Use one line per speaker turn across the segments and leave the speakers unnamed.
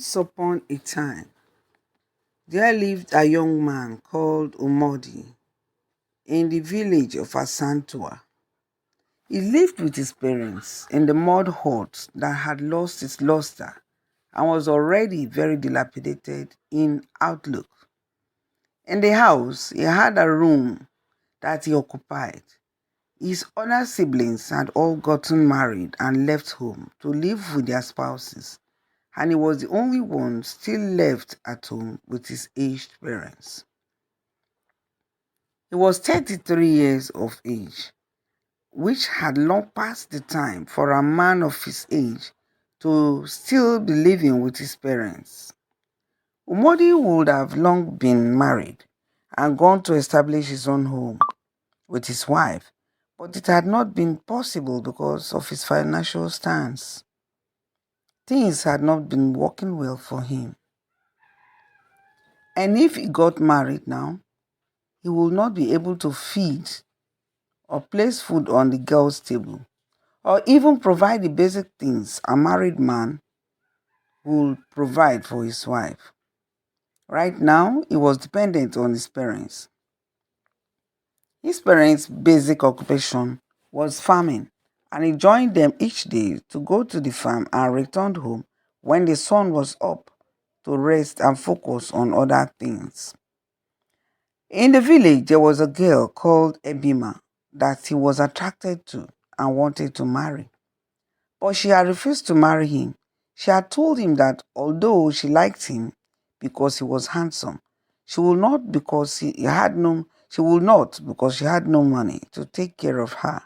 Once upon a time, there lived a young man called Umordi in the village of Asantua. He lived with his parents in the mud hut that had lost its luster and was already very dilapidated in outlook. In the house, he had a room that he occupied. His other siblings had all gotten married and left home to live with their spouses, and he was the only one still left at home with his aged parents. He was 33 years of age, which had long past the time for a man of his age to still be living with his parents. Umodi would have long been married and gone to establish his own home with his wife, but it had not been possible because of his financial stance. Things had not been working well for him. And if he got married now, he would not be able to feed or place food on the girl's table, or even provide the basic things a married man would provide for his wife. Right now, he was dependent on his parents. His parents' basic occupation was farming, and he joined them each day to go to the farm and returned home when the sun was up to rest and focus on other things. In the village, there was a girl called Ebima that he was attracted to and wanted to marry. But she had refused to marry him. She had told him that although she liked him because he was handsome, she would not because she had no money to take care of her.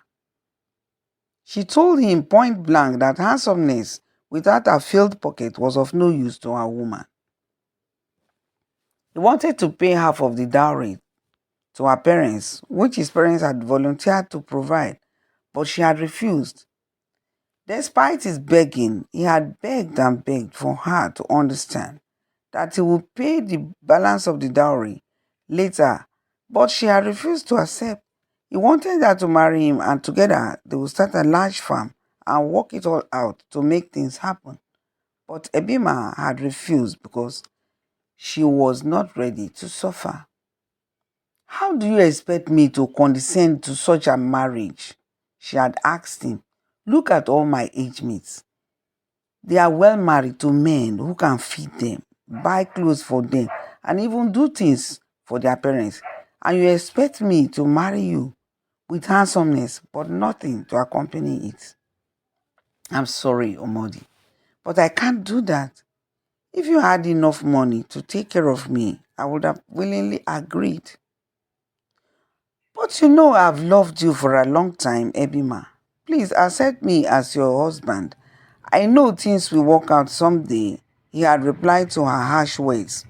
She told him point blank that handsomeness without a filled pocket was of no use to a woman. He wanted to pay half of the dowry to her parents, which his parents had volunteered to provide, but she had refused. Despite his begging, he had begged and begged for her to understand that he would pay the balance of the dowry later, but she had refused to accept. He wanted her to marry him, and together they would start a large farm and work it all out to make things happen. But Ebima had refused because she was not ready to suffer. "How do you expect me to condescend to such a marriage?" she had asked him. "Look at all my age mates. They are well married to men who can feed them, buy clothes for them, and even do things for their parents. And you expect me to marry you with handsomeness but nothing to accompany it? I'm sorry, Omodi, but I can't do that. If you had enough money to take care of me, I would have willingly agreed. But you know I've loved you for a long time, Ebima. Please accept me as your husband. I know things will work out someday," he had replied to her harsh words.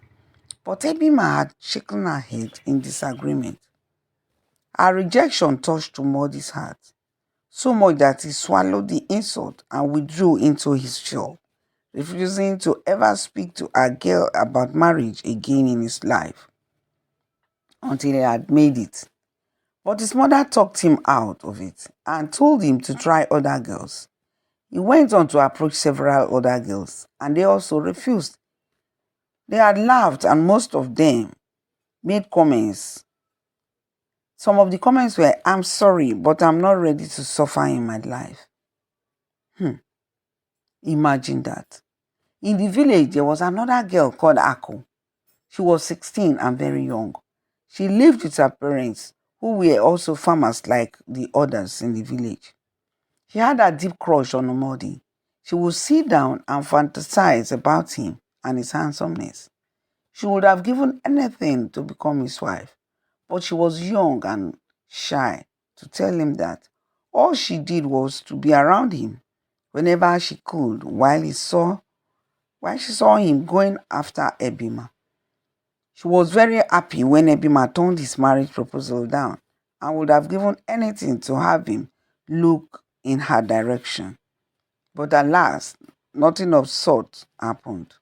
But Ebima had shaken her head in disagreement. Her rejection touched Umodi's heart, so much that he swallowed the insult and withdrew into his shell, refusing to ever speak to a girl about marriage again in his life until he had made it. But his mother talked him out of it and told him to try other girls. He went on to approach several other girls, and they also refused. They had laughed, and most of them made comments. Some of the comments were, "I'm sorry, but I'm not ready to suffer in my life." Imagine that. In the village, there was another girl called Ako. She was 16 and very young. She lived with her parents, who were also farmers like the others in the village. She had a deep crush on Omodi. She would sit down and fantasize about him and his handsomeness. She would have given anything to become his wife, but she was young and shy to tell him that all she did was to be around him whenever she could while she saw him going after Ebima. She was very happy when Ebima turned his marriage proposal down and would have given anything to have him look in her direction. But alas, nothing of sort happened.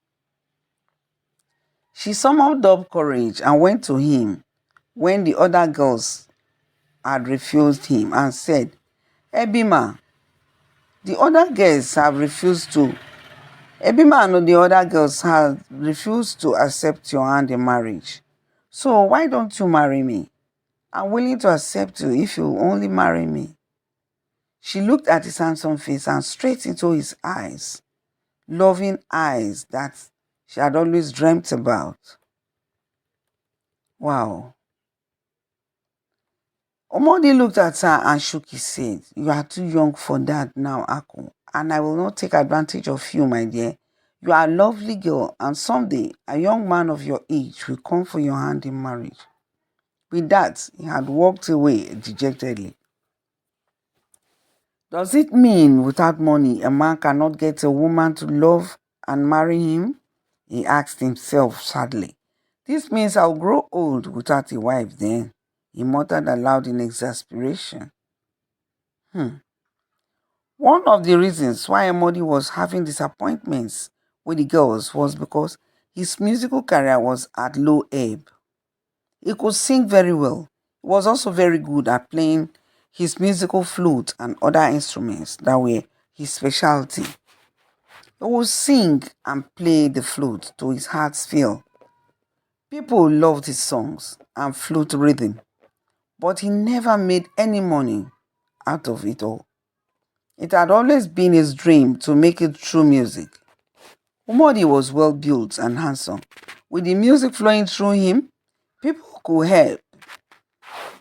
She summoned up courage and went to him when the other girls had refused him and said, "Ebima, the other girls have refused to Ebima and the other girls had refused to accept your hand in marriage. So why don't you marry me? I'm willing to accept you if you only marry me. She looked at his handsome face and straight into his eyes, loving eyes that she had always dreamt about. Wow. Omodi looked at her and shook his head. You are too young for that now, Aku, and I will not take advantage of you, my dear. You are a lovely girl, and someday a young man of your age will come for your hand in marriage. With that, he had walked away dejectedly. Does it mean without money a man cannot get a woman to love and marry him? He asked himself sadly. This means I'll grow old without a wife then, he muttered aloud in exasperation. Hmm. One of the reasons why Omodi was having disappointments with the girls was because his musical career was at low ebb. He could sing very well. He was also very good at playing his musical flute and other instruments that were his specialty. He would sing and play the flute to his heart's feel. People loved his songs and flute rhythm, but he never made any money out of it all. It had always been his dream to make it through music. Umordi was well built and handsome. With the music flowing through him, people could help,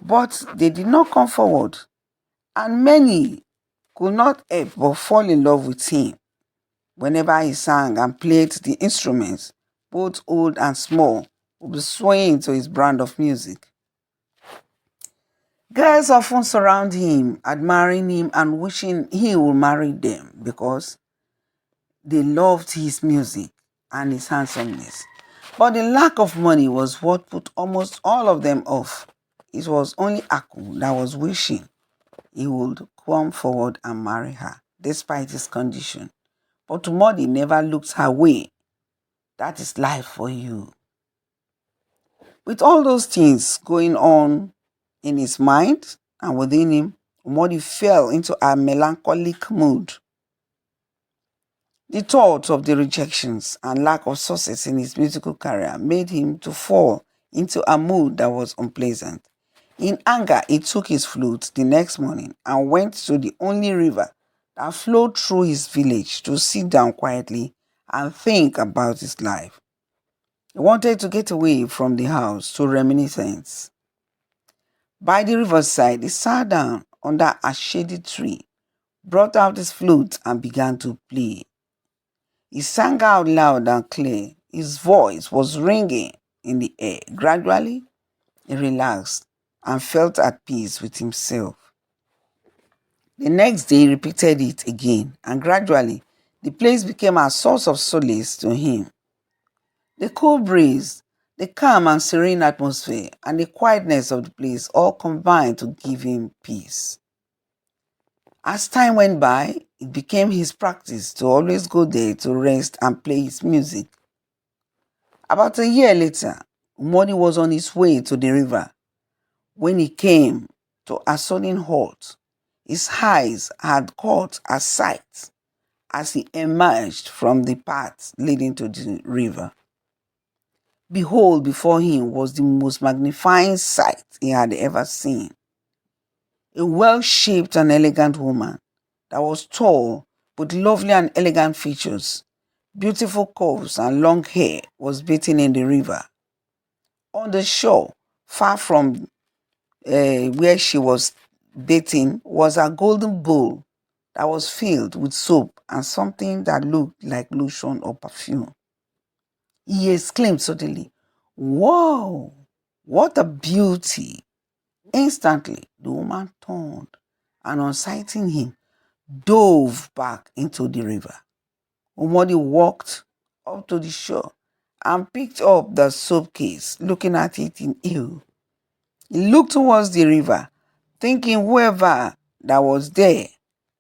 but they did not come forward, and many could not help but fall in love with him whenever he sang and played the instruments, both old and small, would be swaying to his brand of music. Girls often surround him, admiring him and wishing he would marry them because they loved his music and his handsomeness. But the lack of money was what put almost all of them off. It was only Aku that was wishing he would come forward and marry her, despite his condition. But Umodi never looked her way. That is life for you. With all those things going on in his mind and within him, Umodi fell into a melancholic mood. The thought of the rejections and lack of success in his musical career made him to fall into a mood that was unpleasant. In anger, he took his flute the next morning and went to the only river that flowed through his village to sit down quietly and think about his life. He wanted to get away from the house to reminiscence. By the riverside, he sat down under a shady tree, brought out his flute, and began to play. He sang out loud and clear. His voice was ringing in the air. Gradually, he relaxed and felt at peace with himself. The next day, he repeated it again, and gradually, the place became a source of solace to him. The cool breeze, the calm and serene atmosphere, and the quietness of the place all combined to give him peace. As time went by, it became his practice to always go there to rest and play his music. About a year later, Umodi was on his way to the river when he came to a sudden halt. His eyes had caught a sight as he emerged from the path leading to the river. Behold, before him was the most magnifying sight he had ever seen. A well-shaped and elegant woman that was tall with lovely and elegant features, beautiful curves and long hair was bathing in the river. On the shore, far from where she was bathing, was a golden bowl that was filled with soap and something that looked like lotion or perfume. He exclaimed suddenly, "Wow, what a beauty!" Instantly, the woman turned and, on sighting him, dove back into the river. Omodi walked up to the shore and picked up the soap case, looking at it in awe. He looked towards the river, thinking whoever that was there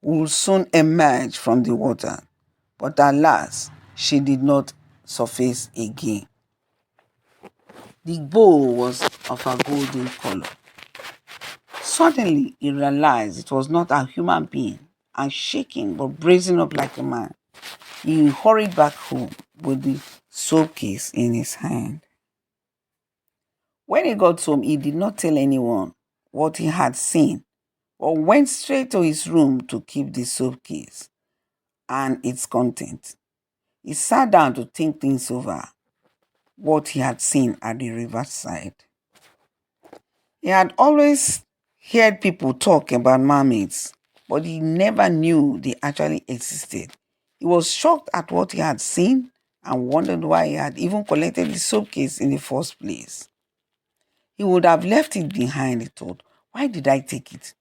would soon emerge from the water. But alas, she did not surface again. The bowl was of a golden color. Suddenly, he realized it was not a human being and shaking but brazen up like a man. He hurried back home with the soap case in his hand. When he got home, he did not tell anyone what he had seen, but went straight to his room to keep the soap case and its content. He sat down to think things over, what he had seen at the riverside. He had always heard people talk about mermaids, but he never knew they actually existed. He was shocked at what he had seen and wondered why he had even collected the soap case in the first place. He would have left it behind, he thought. Why did I take it?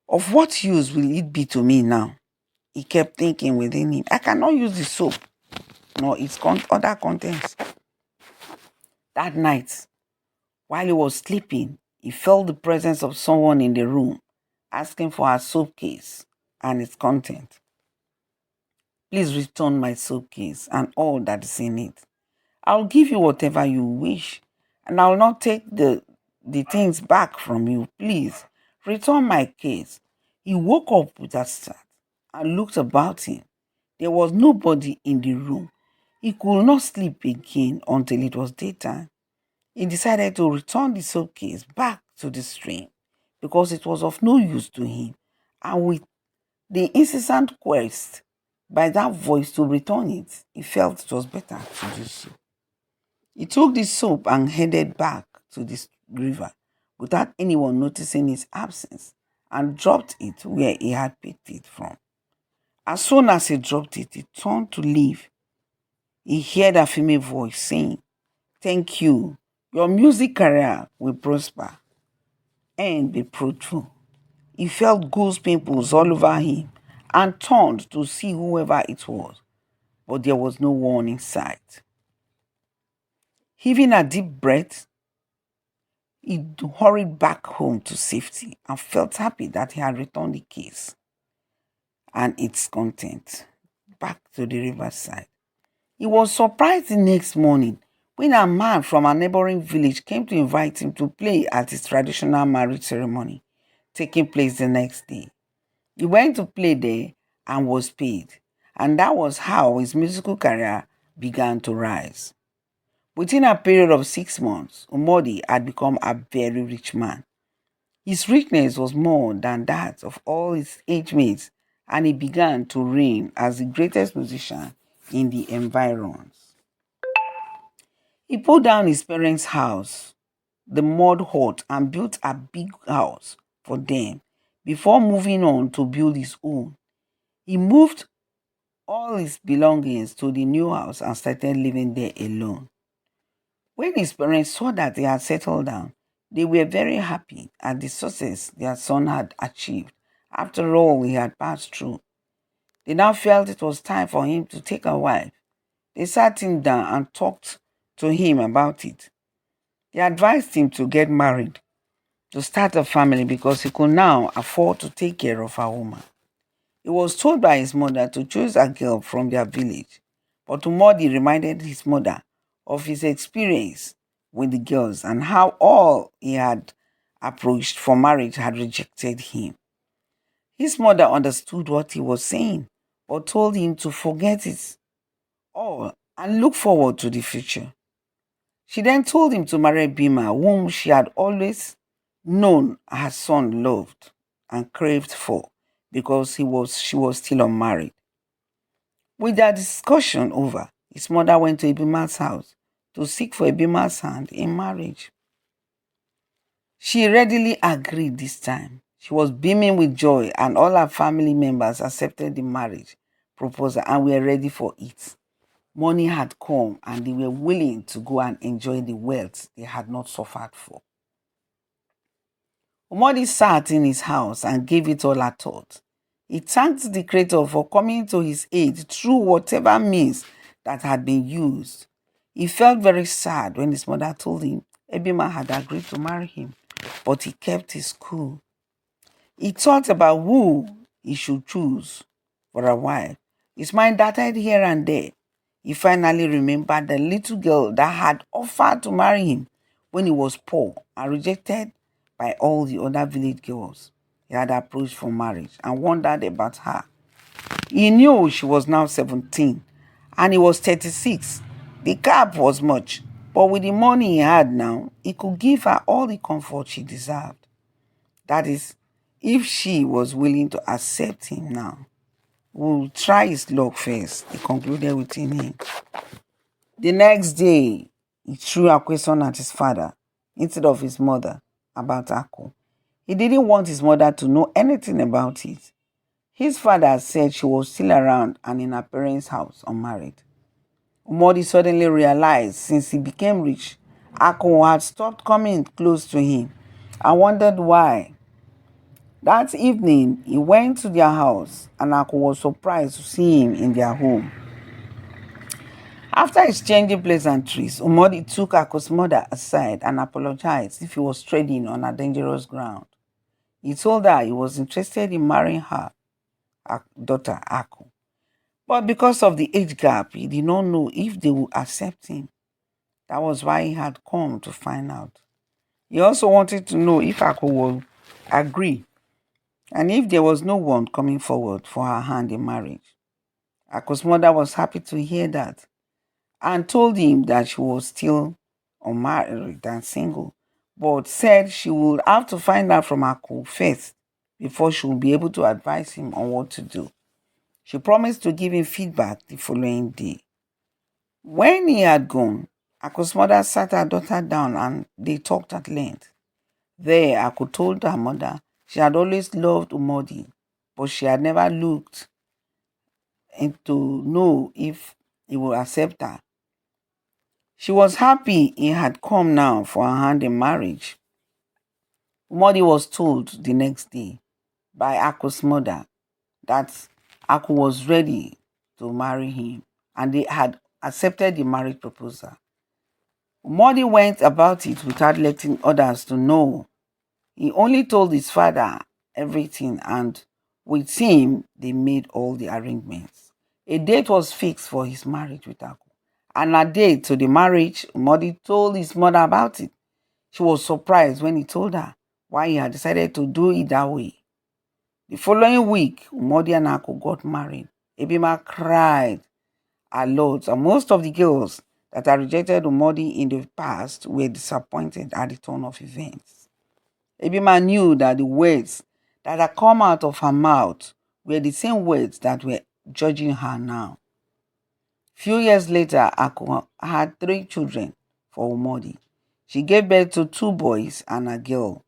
Of what use will it be to me now? He kept thinking within him, I cannot use the soap nor its other contents. That night, while he was sleeping, he felt the presence of someone in the room asking for her soap case and its content. Please return my soap case and all that is in it. I'll give you whatever you wish, and I'll not take the things back from you. Please return my case. He woke up with a start and looked about him. There was nobody in the room. He could not sleep again until it was daytime. He decided to return the soap case back to the stream because it was of no use to him. And with the incessant quest by that voice to return it, he felt it was better to do so. He took the soap and headed back to the river without anyone noticing his absence and dropped it where he had picked it from. As soon as he dropped it, he turned to leave. He heard a female voice saying, Thank you. Your music career will prosper and be fruitful. He felt goose pimples all over him and turned to see whoever it was, but there was no one in sight. Heaving a deep breath, he hurried back home to safety and felt happy that he had returned the case and its content back to the riverside. He was surprised the next morning when a man from a neighboring village came to invite him to play at his traditional marriage ceremony taking place the next day. He went to play there and was paid, and that was how his musical career began to rise. Within a period of 6 months, Umordi had become a very rich man. His richness was more than that of all his age mates, and he began to reign as the greatest musician in the environs. He pulled down his parents' house, the mud hut, and built a big house for them before moving on to build his own. He moved all his belongings to the new house and started living there alone. When his parents saw that he had settled down, they were very happy at the success their son had achieved after all he had passed through. They now felt it was time for him to take a wife. They sat him down and talked to him about it. They advised him to get married, to start a family because he could now afford to take care of a woman. He was told by his mother to choose a girl from their village, but Umodi reminded his mother of his experience with the girls and how all he had approached for marriage had rejected him. His mother understood what he was saying, but told him to forget it all and look forward to the future. She then told him to marry Bima, whom she had always known her son loved and craved for because she was still unmarried. With their discussion over, his mother went to Ibima's house to seek for Ibima's hand in marriage. She readily agreed this time. She was beaming with joy, and all her family members accepted the marriage proposal and were ready for it. Money had come, and they were willing to go and enjoy the wealth they had not suffered for. Omodi sat in his house and gave it all a thought. He thanked the Creator for coming to his aid through whatever means that had been used. He felt very sad when his mother told him Ebima had agreed to marry him, but he kept his cool. He thought about who he should choose for a wife. His mind darted here and there. He finally remembered the little girl that had offered to marry him when he was poor and rejected by all the other village girls he had approached for marriage and wondered about her. He knew she was now 17 and he was 36. The gap was much, but with the money he had now, he could give her all the comfort she deserved. That is, if she was willing to accept him now. We'll try his luck first, he concluded within him. The next day, he threw a question at his father instead of his mother about Ako. He didn't want his mother to know anything about it. His father said she was still around and in her parents' house, unmarried. Umordi suddenly realized since he became rich, Ako had stopped coming close to him and wondered why. That evening, he went to their house and Ako was surprised to see him in their home. After exchanging pleasantries, Omodi took Ako's mother aside and apologized if he was treading on a dangerous ground. He told her he was interested in marrying her daughter Ako. But because of the age gap, he did not know if they would accept him. That was why he had come to find out. He also wanted to know if Ako would agree and if there was no one coming forward for her hand in marriage. Ako's mother was happy to hear that and told him that she was still unmarried and single, but said she would have to find out from Ako first before she would be able to advise him on what to do. She promised to give him feedback the following day. When he had gone, Ako's mother sat her daughter down and they talked at length. There, Ako told her mother she had always loved Umordi, but she had never looked to know if he would accept her. She was happy he had come now for her hand in marriage. Umordi was told the next day by Ako's mother that Ako was ready to marry him and they had accepted the marriage proposal. Umordi went about it without letting others to know. He only told his father everything and with him they made all the arrangements. A date was fixed for his marriage with Ako. And a date to the marriage, Umordi told his mother about it. She was surprised when he told her why he had decided to do it that way. The following week, Umordi and Ako got married. Ebima cried a lot, and most of the girls that had rejected Umordi in the past were disappointed at the turn of events. Ebima knew that the words that had come out of her mouth were the same words that were judging her now. Few years later, Ako had 3 children for Umordi. She gave birth to 2 boys and a girl.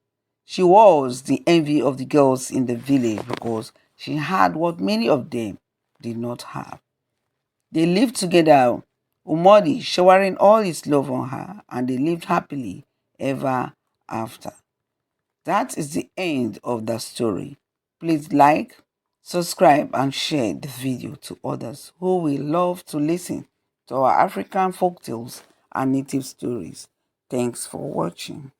She was the envy of the girls in the village because she had what many of them did not have. They lived together, Umordi showering all his love on her, and they lived happily ever after. That is the end of the story. Please like, subscribe, and share the video to others who will love to listen to our African folktales and native stories. Thanks for watching.